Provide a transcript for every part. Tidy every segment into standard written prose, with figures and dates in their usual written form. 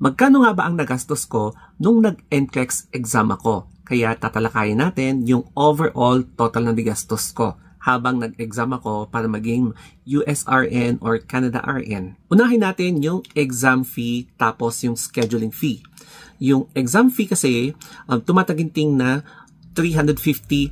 Magkano nga ba ang nagastos ko nung nag-NCLEX exam ako? Kaya tatalakayin natin yung overall total na nagastos ko habang nag-exam ako para maging USRN or Canada RN. Unahin natin yung exam fee tapos yung scheduling fee. Yung exam fee kasi tumataginting na $350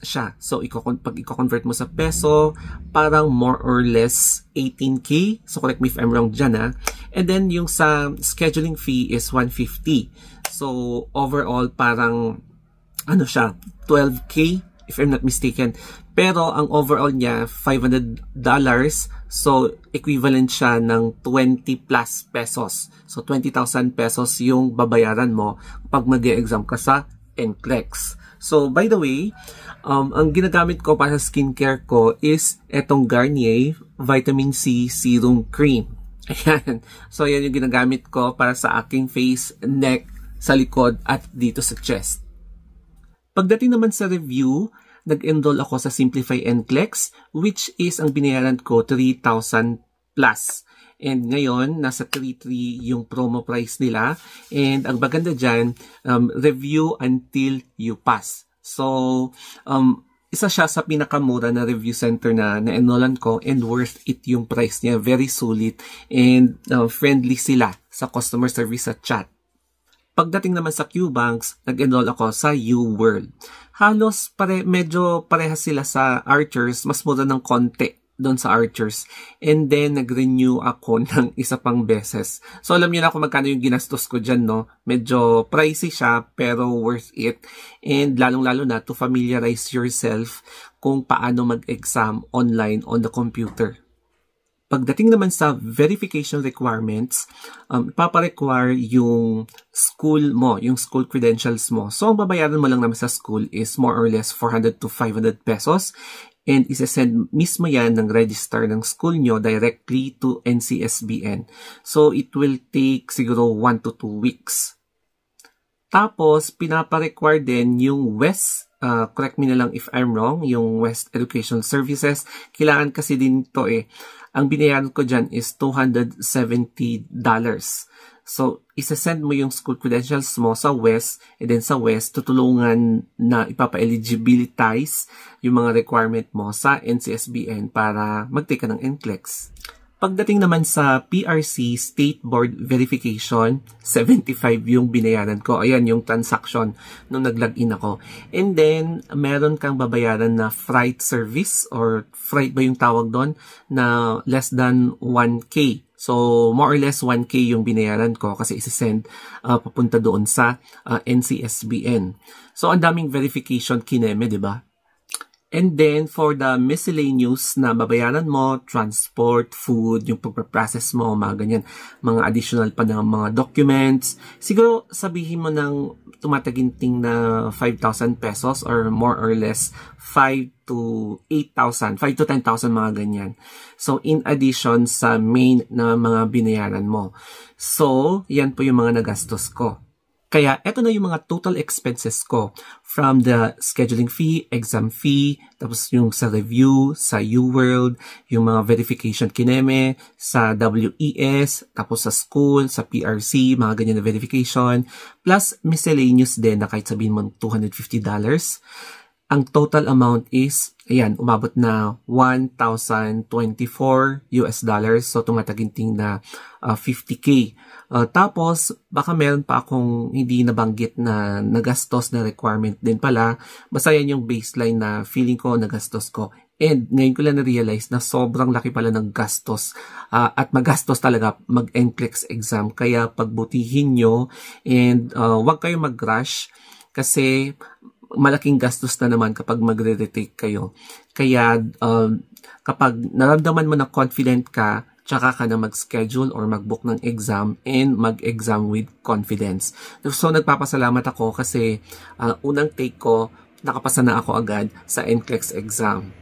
siya. So, pag i-convert mo sa peso, parang more or less 18K. So, correct me if I'm wrong dyan ha. And then, yung sa scheduling fee is 150. So, overall, parang, ano siya, 12K, if I'm not mistaken. Pero, ang overall niya, $500. So, equivalent siya ng 20 plus pesos. So, 20,000 pesos yung babayaran mo pag mag-e-exam ka sa NCLEX. So, by the way, ang ginagamit ko para sa skincare ko is etong Garnier Vitamin C Serum Cream. Ayan. So, yan yung ginagamit ko para sa aking face, neck, sa likod, at dito sa chest. Pagdating naman sa review, nag-enroll ako sa Simplify NCLEX, which is ang binayaran ko 3,000 plus. And ngayon, nasa 3,300 yung promo price nila. And ang maganda dyan, review until you pass. So, isa siya sa pinakamura na review center na na-enrollan ko and worth it yung price niya. Very sulit and friendly sila sa customer service at chat. Pagdating naman sa QBanks, nag-enroll ako sa UWorld. Halos medyo parehas sila sa Archers, mas mura ng konti doon sa Archers. And then, nag-renew ako ng isa pang beses. So, alam niyo na kung magkano yung ginastos ko dyan, no? Medyo pricey siya, pero worth it. And lalong-lalo na to familiarize yourself kung paano mag-exam online on the computer. Pagdating naman sa verification requirements, ipaparequire yung school mo, yung school credentials mo. So, ang babayaran mo lang naman sa school is more or less 400 to 500 pesos. And isa-send mismo yan ng register ng school nyo directly to NCSBN. So, it will take siguro 1 to 2 weeks. Tapos, pinapa-require din yung WES, correct me na lang if I'm wrong, yung West Education Services. Kailangan kasi din ito eh. Ang binayaran ko dyan is $270. So, isa-send mo yung school credentials mo sa WES, and then sa WES, tutulungan na ipapa-eligibilitize yung mga requirement mo sa NCSBN para mag-take ka ng NCLEX. Pagdating naman sa PRC State Board Verification, 75 yung binayaran ko. Ayan yung transaction nung nag-login ako. And then, meron kang babayaran na freight service or freight ba yung tawag doon na less than 1K. So, more or less 1K yung binayaran ko kasi isi-send papunta doon sa NCSBN. So, ang daming verification kineme, di ba? And then, for the miscellaneous na babayaran mo, transport, food, yung pagpaprocess mo, mga ganyan, mga additional pa ng mga documents, siguro sabihin mo ng tumataginting na 5,000 pesos or more or less 5 to 8,000, 5 to 10,000 mga ganyan. So, in addition sa main na mga binayaran mo. So, yan po yung mga nagastos ko. Kaya, eto na yung mga total expenses ko from the scheduling fee, exam fee, tapos yung sa review, sa UWorld, yung mga verification kineme, sa WES, tapos sa school, sa PRC, mga ganyan na verification, plus miscellaneous din na kahit sabihin mo $250. Ang total amount is, ayan, umabot na $1,024. So, tumataginting na 50K. Tapos, baka meron pa akong hindi nabanggit na nagastos na requirement din pala. Basta yan yung baseline na feeling ko nagastos ko. And ngayon ko lang na-realize na sobrang laki pala ng gastos at magastos talaga mag-NCLEX exam. Kaya pagbutihin nyo and wag kayo mag-rush kasi malaking gastos na naman kapag magre-retake kayo. Kaya kapag naramdaman mo na confident ka, tsaka ka na mag-schedule or mag-book ng exam and mag-exam with confidence. So, nagpapasalamat ako kasi unang take ko, nakapasa na ako agad sa NCLEX exam.